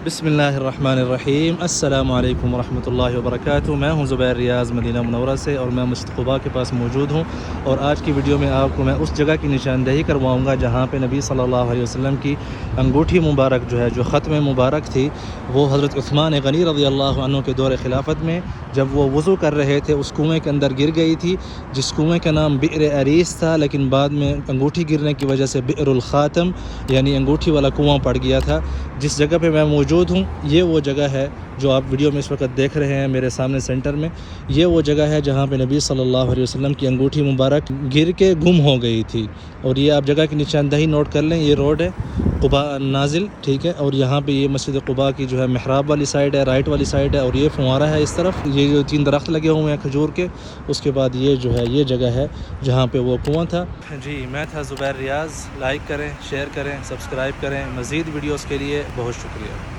बिस्मिल्लाहिर्रहमानिर्रहीम अस्सलामु अलैकुम वरहमतुल्लाहि वबरकातुहू। मैं हूं ज़ुबैर रियाज़ मदीना मुनव्वरा से और मैं मस्जिद क़ुबा के पास मौजूद हूं। और आज की वीडियो में आपको मैं उस जगह की निशानदेही करवाऊंगा जहां पे नबी सल्लल्लाहु अलैहि वसल्लम की अंगूठी मुबारक जो है, जो ख़त्म मुबारक थी, वो हज़रत उस्मान गनी रज़ियल्लाहु अन्हु के दौर खिलाफत में जब वो वज़ू कर रहे थे उस कुएँ के अंदर गिर गई थी, जिस कुएँ का नाम बि'r अरीस था, लेकिन बाद में अंगूठी गिरने की वजह से बि'रुल ख़ातम यानी अंगूठी वाला कुआँ पड़ गया था। जिस जगह पे मैं मौजूद हूँ ये वो जगह है जो आप वीडियो में इस वक्त देख रहे हैं मेरे सामने सेंटर में। ये वो जगह है जहाँ पे नबी सल्लल्लाहु अलैहि वसल्लम की अंगूठी मुबारक गिर के गुम हो गई थी। और ये आप जगह की निशानदही नोट कर लें, ये रोड है क़ुबा नाजिल, ठीक है। और यहाँ पे ये मस्जिद क़ुबा की जो है महराब वाली साइड है, राइट वाली साइड है, और ये फुवारा है इस तरफ। ये जो 3 दरख्त लगे हुए हैं खजूर के, उसके बाद ये जो है ये जगह है जहाँ पे वो कुआँ था। जी, मैं था ज़ुबैर रियाज़। लाइक करें, शेयर करें, सब्सक्राइब करें। मज़ीद वीडियोज़ के लिए बहुत शुक्रिया।